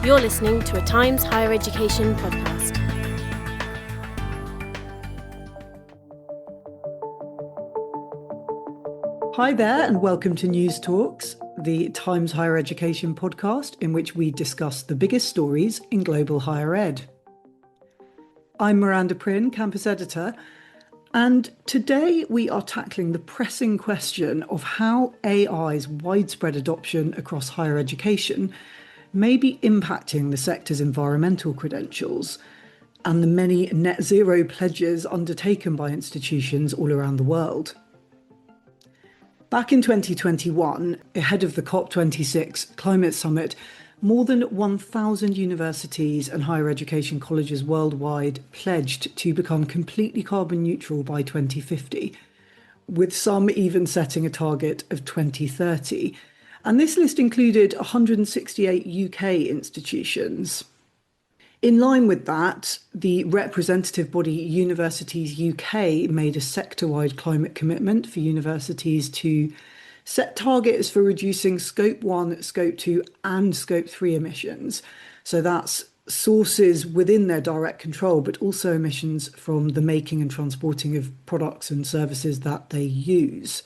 You're listening to a Times Higher Education podcast. Hi there, and welcome to News Talks, the Times Higher Education podcast in which we discuss the biggest stories in global higher ed. I'm Miranda Prynne, campus editor, and today we are tackling the pressing question of how AI's widespread adoption across higher education may be impacting the sector's environmental credentials and the many net zero pledges undertaken by institutions all around the world. Back in 2021, ahead of the COP26 climate summit, more than 1,000 universities and higher education colleges worldwide pledged to become completely carbon neutral by 2050, with some even setting a target of 2030. And this list included 168 UK institutions. In line with that, the representative body Universities UK made a sector-wide climate commitment for universities to set targets for reducing Scope 1, Scope 2 and Scope 3 emissions. So that's sources within their direct control, but also emissions from the making and transporting of products and services that they use.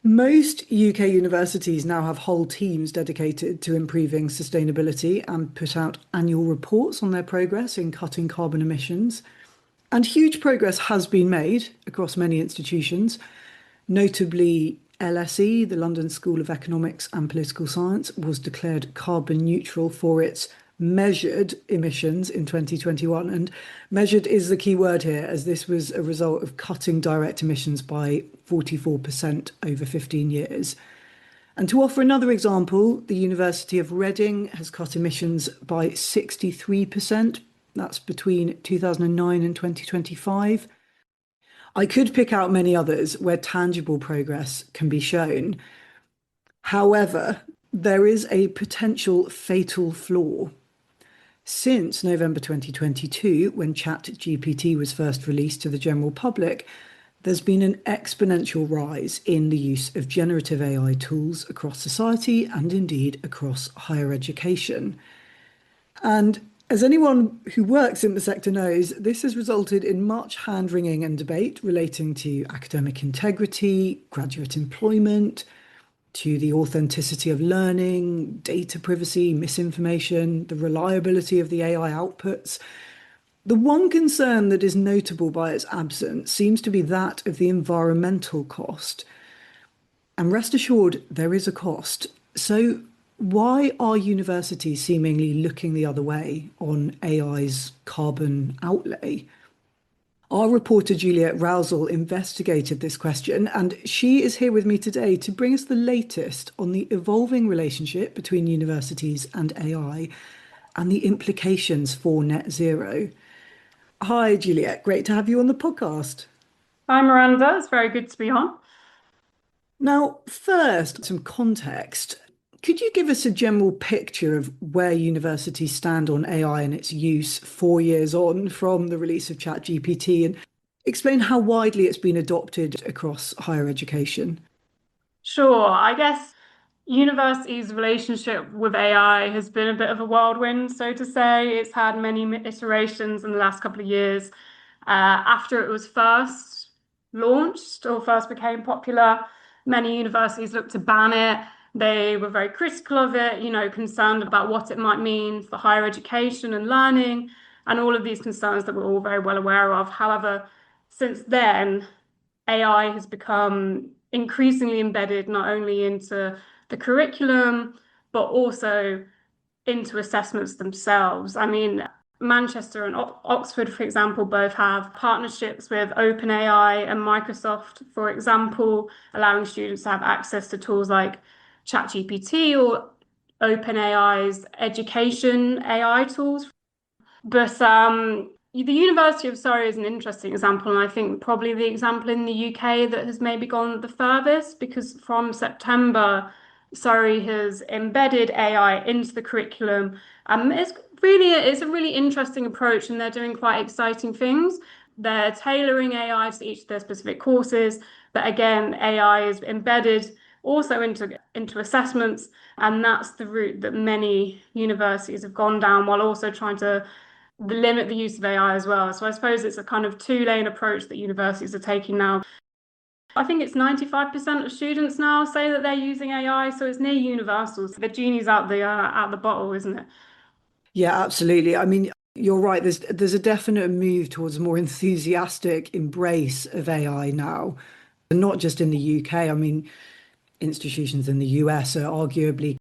Most UK universities now have whole teams dedicated to improving sustainability and put out annual reports on their progress in cutting carbon emissions. And huge progress has been made across many institutions, notably LSE, the London School of Economics and Political Science, was declared carbon neutral for its measured emissions in 2021. And measured is the key word here, as this was a result of cutting direct emissions by 44% over 15 years. And to offer another example, the University of Reading has cut emissions by 63%. That's between 2009 and 2025. I could pick out many others where tangible progress can be shown. However, there is a potential fatal flaw. Since November 2022, when ChatGPT was first released to the general public, there's been an exponential rise in the use of generative AI tools across society and indeed across higher education. And as anyone who works in the sector knows, this has resulted in much hand-wringing and debate relating to academic integrity, graduate employment, to the authenticity of learning, data privacy, misinformation, the reliability of the AI outputs. The one concern that is notable by its absence seems to be that of the environmental cost. And rest assured, there is a cost. So why are universities seemingly looking the other way on AI's carbon outlay? Our reporter Juliet Rousel investigated this question, and she is here with me today to bring us the latest on the evolving relationship between universities and AI and the implications for net zero. Hi, Juliet. Great to have you on the podcast. Hi, Miranda. It's very good to be on. Now, first, some context. Could you give us a general picture of where universities stand on AI and its use 4 years on from the release of ChatGPT, and explain how widely it's been adopted across higher education? Sure. I guess universities' relationship with AI has been a bit of a whirlwind, so to say. It's had many iterations in the last couple of years. After it was first launched or first became popular, many universities looked to ban it. They were very critical of it, concerned about what it might mean for higher education and learning, and all of these concerns that we're all very well aware of. However, since then, AI has become increasingly embedded not only into the curriculum, but also into assessments themselves. I mean, Manchester and Oxford, for example, both have partnerships with OpenAI and Microsoft, for example, allowing students to have access to tools like ChatGPT or OpenAI's education AI tools. But the University of Surrey is an interesting example, and I think probably the example in the UK that has maybe gone the furthest, because from September, Surrey has embedded AI into the curriculum. It's a really interesting approach, and they're doing quite exciting things. They're tailoring AI to each of their specific courses, but again, AI is embedded also into assessments. And that's the route that many universities have gone down, while also trying to limit the use of AI as well. So I suppose it's a kind of two-lane approach that universities are taking now. I think it's 95% of students now say that they're using AI, so it's near universal. So the genie's out the bottle, isn't it? Yeah, absolutely. I mean, you're right. There's a definite move towards a more enthusiastic embrace of AI now, and not just in the UK. I mean, institutions in the US are arguably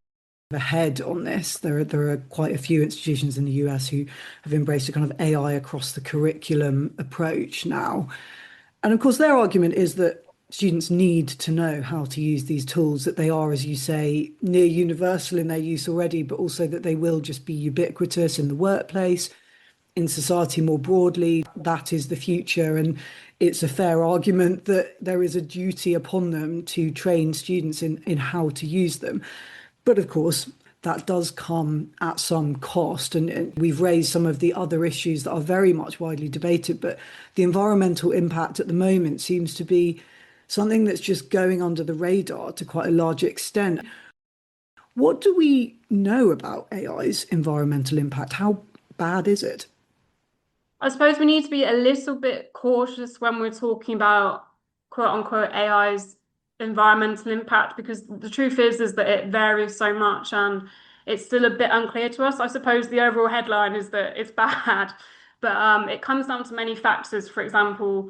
ahead on this. There are quite a few institutions in the US who have embraced a kind of AI across the curriculum approach now. And of course, their argument is that students need to know how to use these tools, that they are, as you say, near universal in their use already, but also that they will just be ubiquitous in the workplace, in society more broadly. That is the future. And it's a fair argument that there is a duty upon them to train students in how to use them. But of course, that does come at some cost. And we've raised some of the other issues that are very much widely debated, but the environmental impact at the moment seems to be something that's just going under the radar to quite a large extent. What do we know about AI's environmental impact? How bad is it? I suppose we need to be a little bit cautious when we're talking about quote unquote AI's environmental impact, because the truth is that it varies so much and it's still a bit unclear to us. I suppose the overall headline is that it's bad, but it comes down to many factors. For example,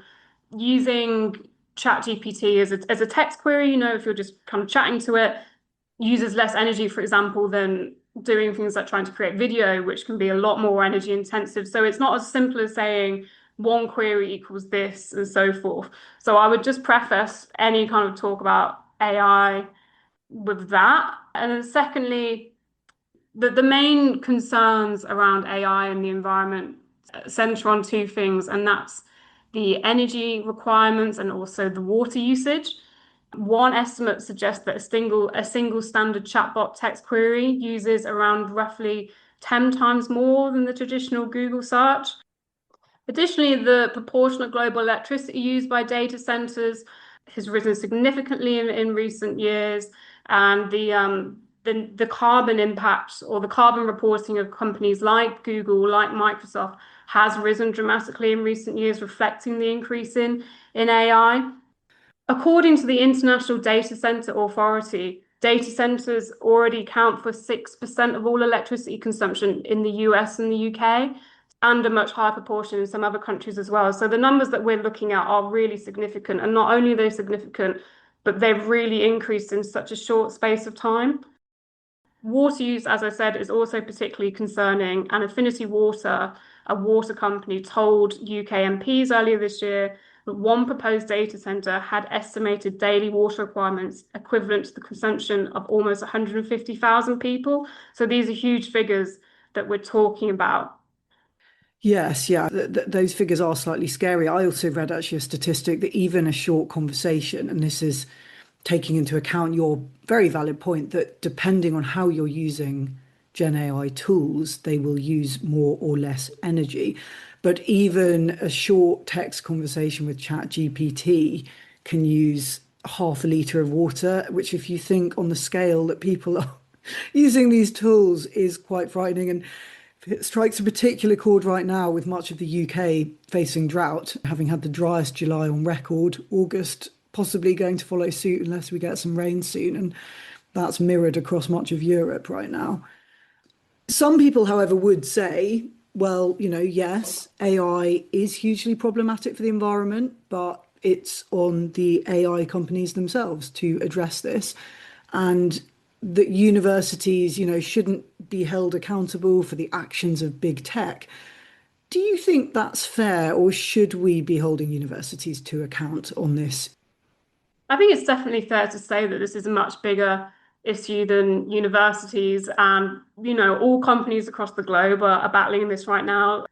using ChatGPT as a text query, if you're just kind of chatting to it, uses less energy, for example, than doing things like trying to create video, which can be a lot more energy intensive. So it's not as simple as saying one query equals this and so forth. So I would just preface any kind of talk about AI with that. And then secondly, the main concerns around AI and the environment center on two things, and that's the energy requirements and also the water usage. One estimate suggests that a single standard chatbot text query uses around roughly 10 times more than the traditional Google search. Additionally, the proportion of global electricity used by data centers has risen significantly in recent years, and the carbon impact or the carbon reporting of companies like Google, like Microsoft, has risen dramatically in recent years, reflecting the increase in AI. According to the International Data Center Authority, data centers already account for 6% of all electricity consumption in the US and the UK, and a much higher proportion in some other countries as well. So the numbers that we're looking at are really significant, and not only are they significant, but they've really increased in such a short space of time. Water use, as I said, is also particularly concerning, and Affinity Water, a water company, told UK MPs earlier this year that one proposed data center had estimated daily water requirements equivalent to the consumption of almost 150,000 people. So these are huge figures that we're talking about. Yes, yeah, those figures are slightly scary. I also read actually a statistic that even a short conversation, and this is taking into account your very valid point that depending on how you're using Gen AI tools, they will use more or less energy. But even a short text conversation with ChatGPT can use half a litre of water, which if you think on the scale that people are using these tools is quite frightening. And it strikes a particular chord right now with much of the UK facing drought, having had the driest July on record, August possibly going to follow suit unless we get some rain soon. And that's mirrored across much of Europe right now. Some people, however, would say, well, yes, AI is hugely problematic for the environment, but it's on the AI companies themselves to address this. And that universities, shouldn't be held accountable for the actions of big tech. Do you think that's fair, or should we be holding universities to account on this? I think it's definitely fair to say that this is a much bigger issue than universities, and all companies across the globe are battling this right now.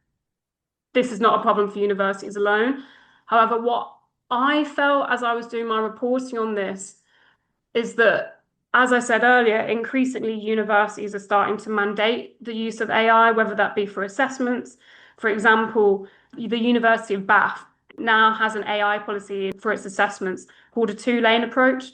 This is not a problem for universities alone. However, what I felt as I was doing my reporting on this is that, as I said earlier, increasingly universities are starting to mandate the use of AI, whether that be for assessments. For example, the University of Bath now has an AI policy for its assessments called a two-lane approach.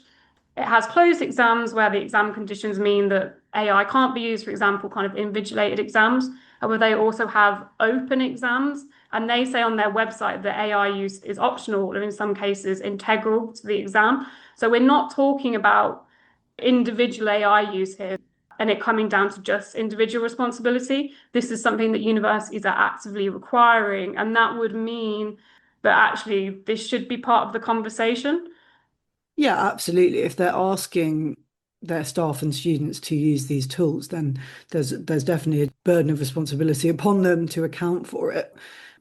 It has closed exams where the exam conditions mean that AI can't be used, for example, kind of invigilated exams. However, they also have open exams, and they say on their website that AI use is optional or in some cases integral to the exam. So we're not talking about individual AI use here and it coming down to just individual responsibility. This is something that universities are actively requiring, and that would mean that actually this should be part of the conversation. Yeah, absolutely. If they're asking their staff and students to use these tools, then there's definitely a burden of responsibility upon them to account for it.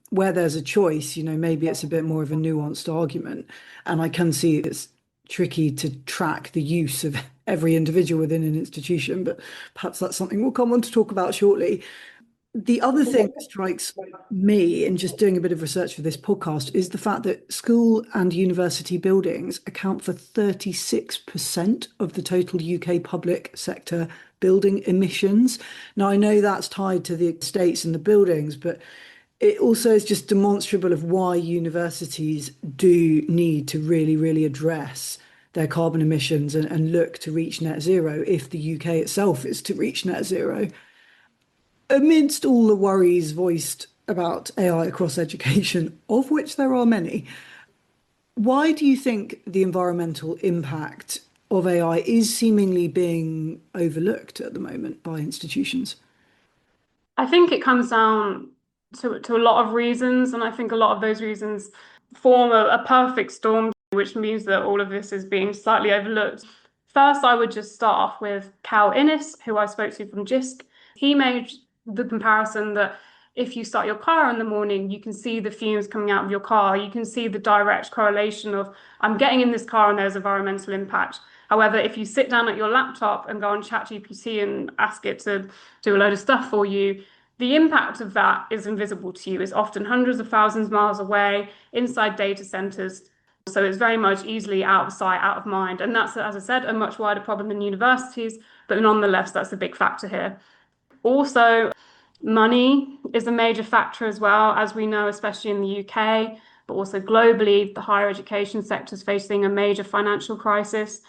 Where there's a choice, maybe it's a bit more of a nuanced argument. And I can see it's tricky to track the use of every individual within an institution, but perhaps that's something we'll come on to talk about shortly. The other thing that strikes me in just doing a bit of research for this podcast is the fact that school and university buildings account for 36% of the total UK public sector building emissions. Now, I know that's tied to the estates and the buildings, but it also is just demonstrable of why universities do need to really, really address their carbon emissions and look to reach net zero if the UK itself is to reach net zero. Amidst all the worries voiced about AI across education, of which there are many, why do you think the environmental impact of AI is seemingly being overlooked at the moment by institutions? I think it comes down to a lot of reasons, and I think a lot of those reasons form a perfect storm, which means that all of this is being slightly overlooked. First, I would just start off with Cal Innes, who I spoke to from JISC. He made the comparison that if you start your car in the morning, you can see the fumes coming out of your car. You can see the direct correlation of, I'm getting in this car and there's environmental impact. However, if you sit down at your laptop and go on ChatGPT and ask it to do a load of stuff for you, the impact of that is invisible to you. It's often hundreds of thousands of miles away, inside data centers. So it's very much easily out of sight, out of mind. And that's, as I said, a much wider problem than universities, but nonetheless, that's a big factor here. Also, money is a major factor as well, as we know, especially in the UK, but also globally, the higher education sector is facing a major financial crisis.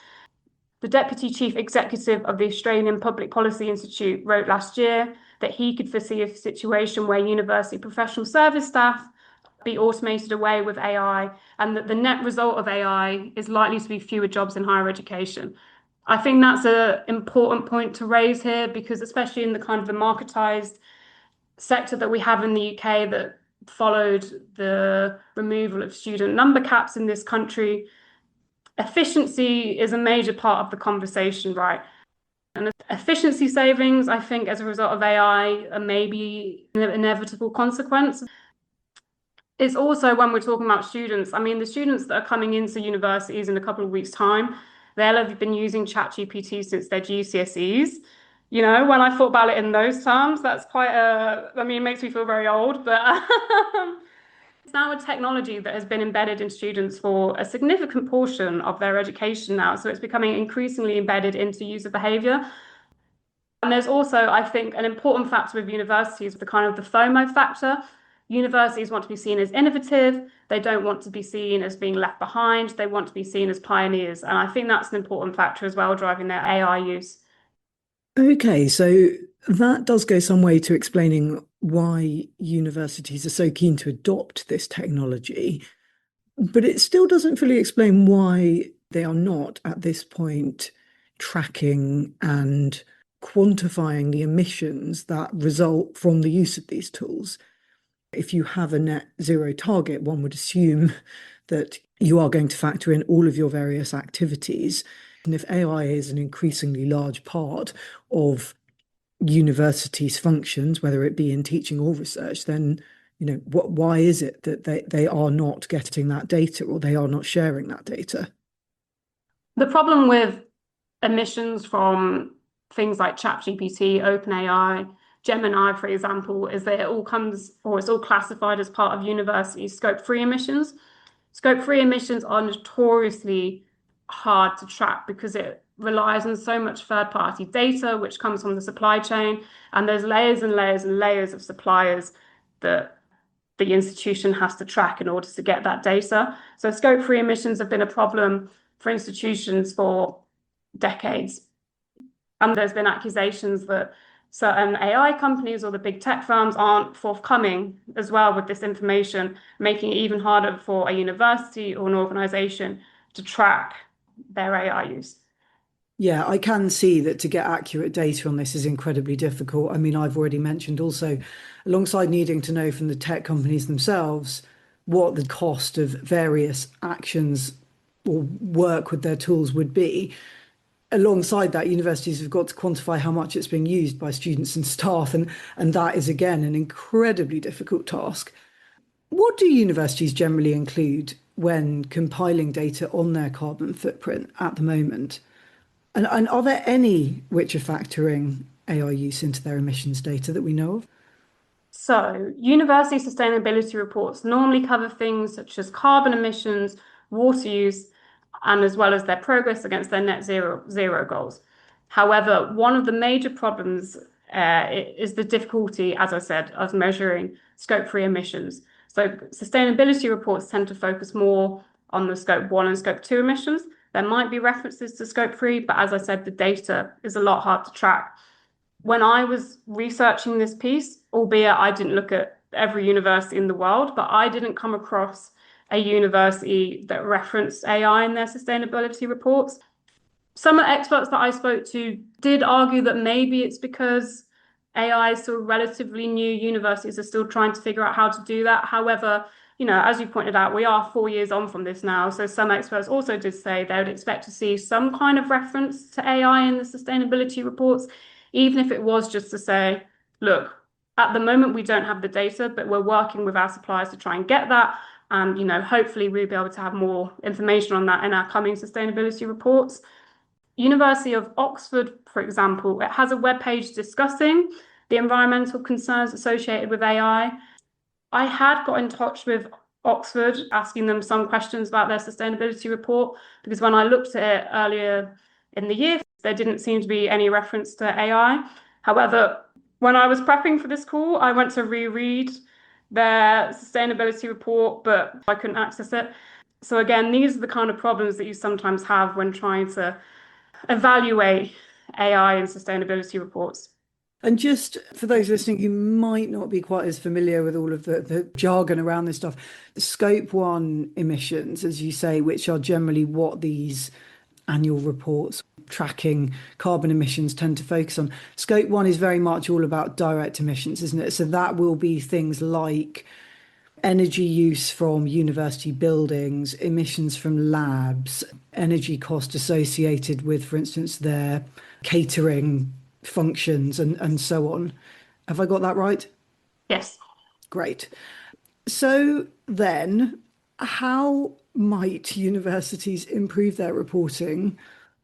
The Deputy Chief Executive of the Australian Public Policy Institute wrote last year that he could foresee a situation where university professional service staff be automated away with AI, and that the net result of AI is likely to be fewer jobs in higher education. I think that's an important point to raise here, because especially in the kind of the marketized sector that we have in the UK that followed the removal of student number caps in this country, efficiency is a major part of the conversation, right? And efficiency savings, I think, as a result of AI, are maybe an inevitable consequence. It's also, when we're talking about students, I mean, the students that are coming into universities in a couple of weeks' time, they'll have been using ChatGPT since their GCSEs. When I thought about it in those terms, that's it makes me feel very old, but it's now a technology that has been embedded in students for a significant portion of their education now. So it's becoming increasingly embedded into user behavior. And there's also, I think, an important factor with universities, the kind of the FOMO factor. Universities want to be seen as innovative. They don't want to be seen as being left behind. They want to be seen as pioneers. And I think that's an important factor as well, driving their AI use. Okay, so that does go some way to explaining why universities are so keen to adopt this technology, but it still doesn't fully explain why they are not, at this point, tracking and quantifying the emissions that result from the use of these tools. If you have a net zero target, one would assume that you are going to factor in all of your various activities. And if AI is an increasingly large part of universities' functions, whether it be in teaching or research, then why is it that they are not getting that data, or they are not sharing that data? The problem with emissions from things like ChatGPT, OpenAI, Gemini, for example, is that it's all classified as part of university scope-free emissions. Scope-free emissions are notoriously hard to track because it relies on so much third-party data, which comes from the supply chain, and there's layers and layers and layers of suppliers that the institution has to track in order to get that data. So scope-free emissions have been a problem for institutions for decades. And there's been accusations that certain AI companies or the big tech firms aren't forthcoming as well with this information, making it even harder for a university or an organization to track their AI use. Yeah, I can see that to get accurate data on this is incredibly difficult. I mean, I've already mentioned also, alongside needing to know from the tech companies themselves what the cost of various actions or work with their tools would be. Alongside that, universities have got to quantify how much it's being used by students and staff, and that is again an incredibly difficult task. What do universities generally include when compiling data on their carbon footprint at the moment? And are there any which are factoring AI use into their emissions data that we know of? So, university sustainability reports normally cover things such as carbon emissions, water use, and as well as their progress against their net zero goals. However, one of the major problems is the difficulty, as I said, of measuring scope 3 emissions. So, sustainability reports tend to focus more on the scope 1 and scope 2 emissions. There might be references to scope 3, but as I said, the data is a lot hard to track. When I was researching this piece, albeit I didn't look at every university in the world, but I didn't come across a university that referenced AI in their sustainability reports. Some experts that I spoke to did argue that maybe it's because AI is still relatively new. Universities are still trying to figure out how to do that. However, as you pointed out, we are 4 years on from this now. So some experts also did say they would expect to see some kind of reference to AI in the sustainability reports, even if it was just to say, look, at the moment, we don't have the data, but we're working with our suppliers to try and get that. And, hopefully we'll be able to have more information on that in our coming sustainability reports. University of Oxford, for example, it has a webpage discussing the environmental concerns associated with AI. I had got in touch with Oxford, asking them some questions about their sustainability report, because when I looked at it earlier in the year, there didn't seem to be any reference to AI. However, when I was prepping for this call, I went to reread their sustainability report, but I couldn't access it. So again, these are the kind of problems that you sometimes have when trying to evaluate AI and sustainability reports. And just for those listening who might not be quite as familiar with all of the jargon around this stuff, scope 1 emissions, as you say, which are generally what these annual reports tracking carbon emissions tend to focus on. Scope 1 is very much all about direct emissions, isn't it? So that will be things like energy use from university buildings, emissions from labs, energy cost associated with, for instance, their catering functions and so on. Have I got that right? Yes. Great. So then, how might universities improve their reporting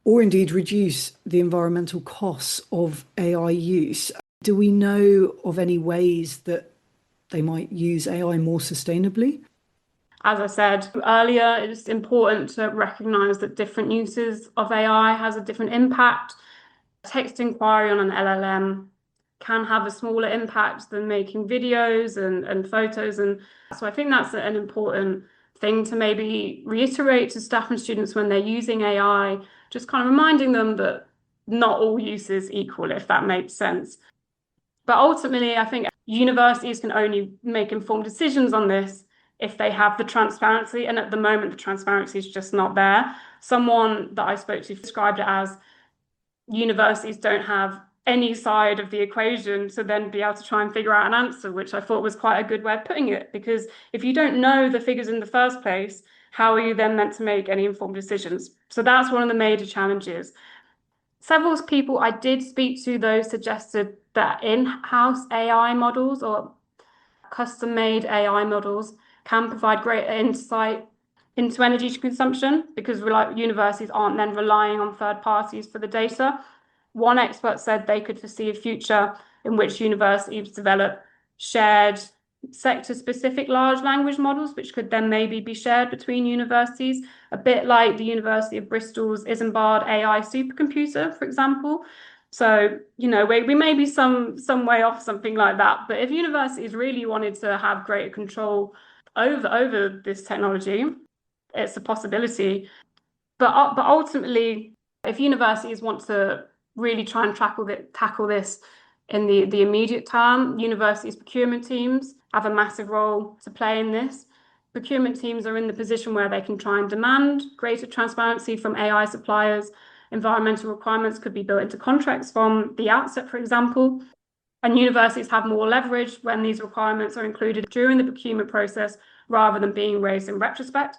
or indeed reduce the environmental costs of AI use? Do we know of any ways that they might use AI more sustainably? As I said earlier, it's important to recognize that different uses of AI has a different impact. Text inquiry on an LLM can have a smaller impact than making videos and photos. And so I think that's an important thing to maybe reiterate to staff and students when they're using AI, just kind of reminding them that not all use is equal, if that makes sense. But ultimately, I think universities can only make informed decisions on this if they have the transparency. And at the moment, the transparency is just not there. Someone that I spoke to described it as universities don't have any side of the equation to then be able to try and figure out an answer, which I thought was quite a good way of putting it. Because if you don't know the figures in the first place, how are you then meant to make any informed decisions? So that's one of the major challenges. Several people I did speak to, though, suggested that in-house AI models or custom-made AI models can provide greater insight into energy consumption, because universities aren't then relying on third parties for the data. One expert said they could foresee a future in which universities develop shared sector-specific large language models, which could then maybe be shared between universities, a bit like the University of Bristol's Isambard AI supercomputer, for example. So, we may be some way off something like that, but if universities really wanted to have greater control over this technology, it's a possibility. But ultimately, If universities want to really try and tackle this in the immediate term, universities' procurement teams have a massive role to play in this. Procurement teams are in the position where they can try and demand greater transparency from AI suppliers. Environmental requirements could be built into contracts from the outset, for example. And universities have more leverage when these requirements are included during the procurement process rather than being raised in retrospect.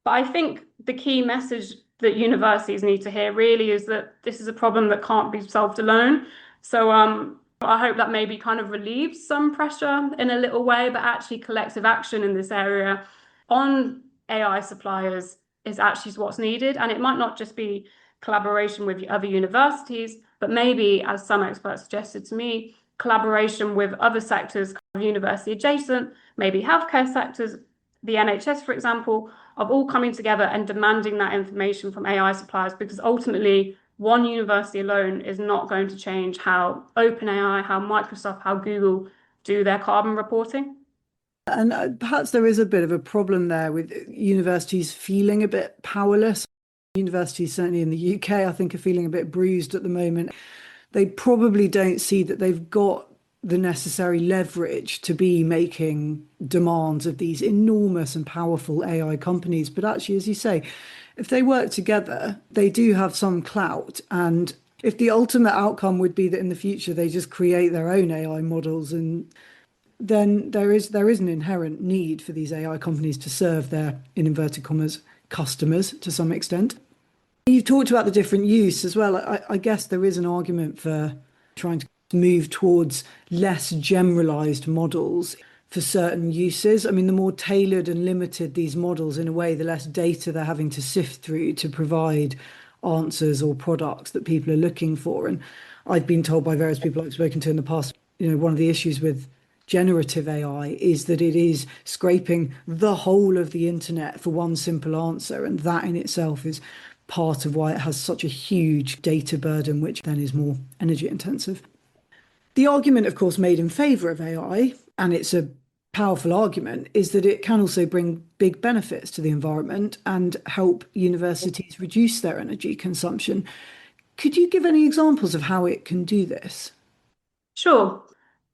But I think the key message that universities need to hear really is that this is a problem that can't be solved alone. So I hope that maybe kind of relieves some pressure in a little way, but actually collective action in this area on AI suppliers is actually what's needed. And it might not just be collaboration with other universities, but maybe, as some experts suggested to me, collaboration with other sectors, university adjacent, maybe healthcare sectors, the NHS, for example, of all coming together and demanding that information from AI suppliers, because ultimately one university alone is not going to change how OpenAI, how Microsoft, how Google do their carbon reporting. And perhaps there is a bit of a problem there with universities feeling a bit powerless. Universities, certainly in the UK, I think are feeling a bit bruised at the moment. They probably don't see that they've got the necessary leverage to be making demands of these enormous and powerful AI companies. But actually, as you say, if they work together, they do have some clout. And if the ultimate outcome would be that in the future they just create their own AI models, and then there is an inherent need for these AI companies to serve their, in inverted commas, customers to some extent. You've talked about the different use as well. I guess there is an argument for trying to move towards less generalized models for certain uses. I mean, the more tailored and limited these models, in a way, the less data they're having to sift through to provide answers or products that people are looking for. And I've been told by various people I've spoken to in the past, one of the issues with generative AI is that it is scraping the whole of the internet for one simple answer. And that in itself is part of why it has such a huge data burden, which then is more energy intensive. The argument, of course, made in favour of AI, and it's a powerful argument, is that it can also bring big benefits to the environment and help universities reduce their energy consumption. Could you give any examples of how it can do this? Sure.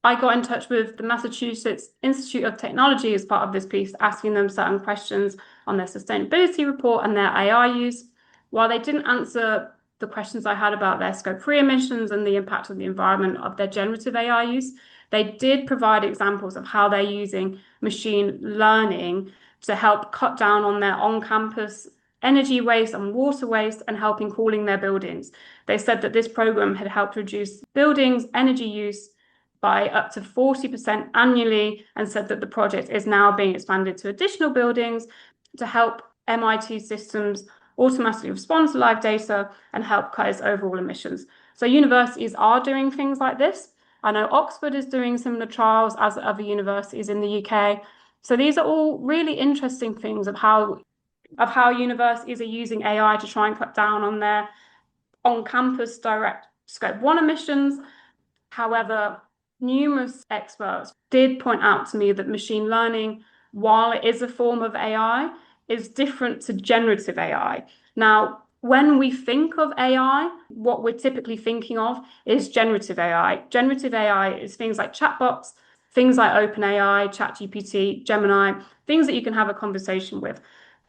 I got in touch with the Massachusetts Institute of Technology as part of this piece, asking them certain questions on their sustainability report and their AI use. While they didn't answer the questions I had about their Scope-3 emissions and the impact on the environment of their generative AI use, they did provide examples of how they're using machine learning to help cut down on their on-campus energy waste and water waste and helping cooling their buildings. They said that this program had helped reduce buildings' energy use by up to 40% annually, and said that the project is now being expanded to additional buildings to help MIT systems automatically respond to live data and help cut its overall emissions. So universities are doing things like this. I know Oxford is doing similar trials, as other universities in the UK. So these are all really interesting things of how universities are using AI to try and cut down on their on-campus direct Scope 1 emissions. However, numerous experts did point out to me that machine learning, while it is a form of AI, is different to generative AI. Now, when we think of AI, what we're typically thinking of is generative AI. Generative AI is things like chatbots, things like OpenAI, ChatGPT, Gemini, things that you can have a conversation with.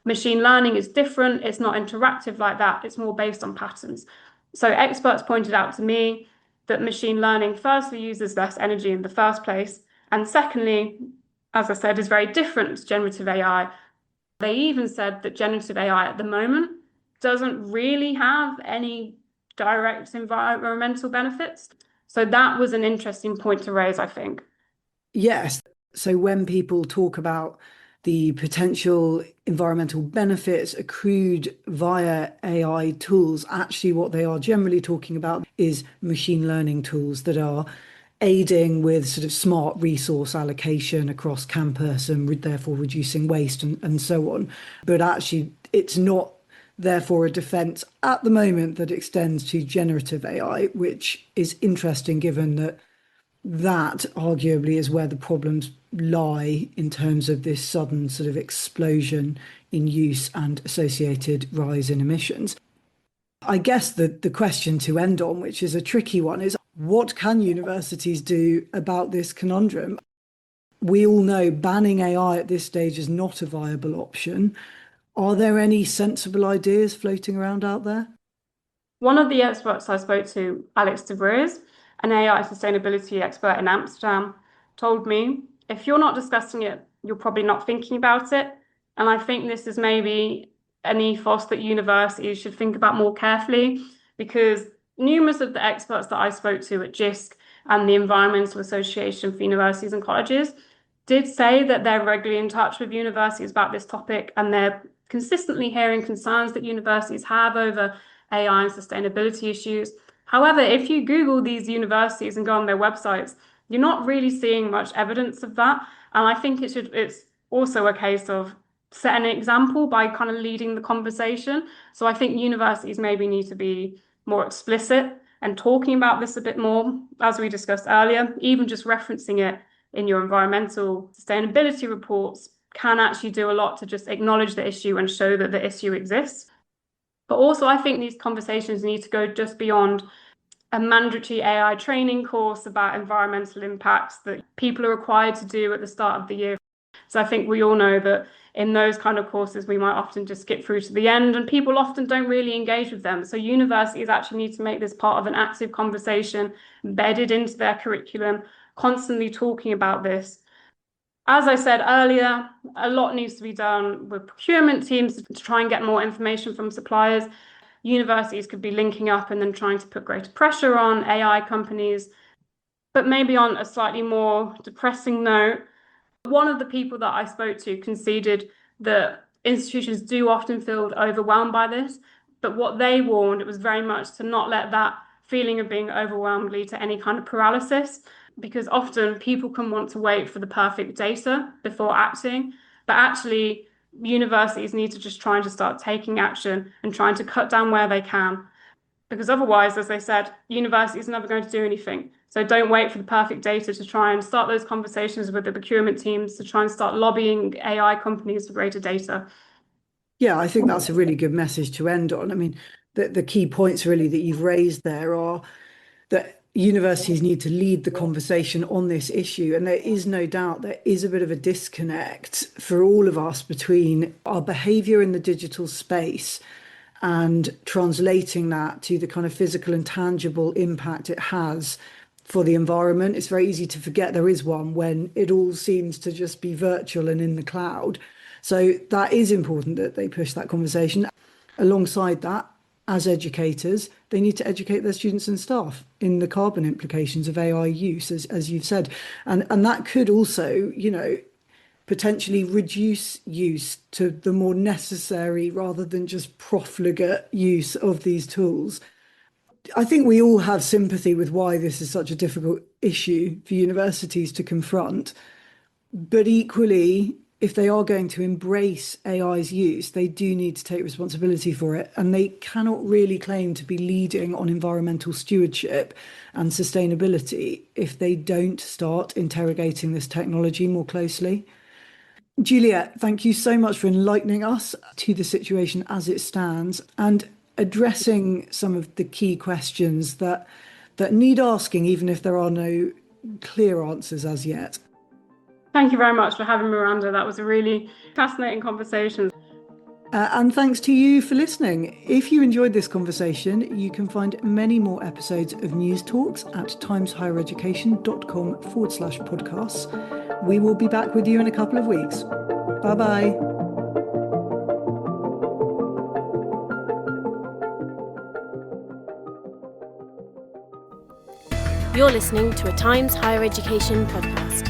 Machine learning is different. It's not interactive like that. It's more based on patterns. So experts pointed out to me that machine learning firstly uses less energy in the first place, and secondly, as I said, is very different to generative AI. They even said that generative AI at the moment doesn't really have any direct environmental benefits. So that was an interesting point to raise, I think. Yes. So when people talk about the potential environmental benefits accrued via AI tools, actually what they are generally talking about is machine learning tools that are aiding with sort of smart resource allocation across campus and therefore reducing waste and so on. But actually, it's not therefore a defense at the moment that extends to generative AI, which is interesting given that arguably is where the problems lie in terms of this sudden sort of explosion in use and associated rise in emissions. I guess the question to end on, which is a tricky one, is what can universities do about this conundrum? We all know banning AI at this stage is not a viable option. Are there any sensible ideas floating around out there? One of the experts I spoke to, Alex de Vries, an AI sustainability expert in Amsterdam, told me, if you're not discussing it, you're probably not thinking about it. And I think this is maybe an ethos that universities should think about more carefully, because numerous of the experts that I spoke to at GISC and the Environmental Association for Universities and Colleges did say that they're regularly in touch with universities about this topic, and they're consistently hearing concerns that universities have over AI and sustainability issues. However, if you Google these universities and go on their websites, you're not really seeing much evidence of that. And I think it's also a case of setting an example by kind of leading the conversation. So I think universities maybe need to be more explicit and talking about this a bit more, as we discussed earlier. Even just referencing it in your environmental sustainability reports can actually do a lot to just acknowledge the issue and show that the issue exists. But also, I think these conversations need to go just beyond a mandatory AI training course about environmental impacts that people are required to do at the start of the year. So I think we all know that in those kind of courses, we might often just skip through to the end, and people often don't really engage with them. So universities actually need to make this part of an active conversation, embedded into their curriculum, constantly talking about this. As I said earlier, a lot needs to be done with procurement teams to try and get more information from suppliers. Universities could be linking up and then trying to put greater pressure on AI companies. But maybe on a slightly more depressing note, one of the people that I spoke to conceded that institutions do often feel overwhelmed by this, but what they warned, it was very much to not let that feeling of being overwhelmed lead to any kind of paralysis, because often people can want to wait for the perfect data before acting, but actually universities need to just try and start taking action and trying to cut down where they can, because otherwise, as I said, universities are never going to do anything. So don't wait for the perfect data to try and start those conversations with the procurement teams to try and start lobbying AI companies for greater data. Yeah, I think that's a really good message to end on. I mean, the key points really that you've raised there are that universities need to lead the conversation on this issue. And there is no doubt there is a bit of a disconnect for all of us between our behaviour in the digital space and translating that to the kind of physical and tangible impact it has for the environment. It's very easy to forget there is one when it all seems to just be virtual and in the cloud. So that is important that they push that conversation. Alongside that, as educators, they need to educate their students and staff in the carbon implications of AI use, as you've said. And that could also, potentially reduce use to the more necessary rather than just profligate use of these tools. I think we all have sympathy with why this is such a difficult issue for universities to confront. But equally, if they are going to embrace AI's use, they do need to take responsibility for it. And they cannot really claim to be leading on environmental stewardship and sustainability if they don't start interrogating this technology more closely. Juliet, thank you so much for enlightening us to the situation as it stands and addressing some of the key questions that need asking, even if there are no clear answers as yet. Thank you very much for having me, Miranda. That was a really fascinating conversation. And thanks to you for listening. If you enjoyed this conversation, you can find many more episodes of News Talks at timeshighereducation.com/podcasts. We will be back with you in a couple of weeks. Bye-bye. You're listening to a Times Higher Education podcast.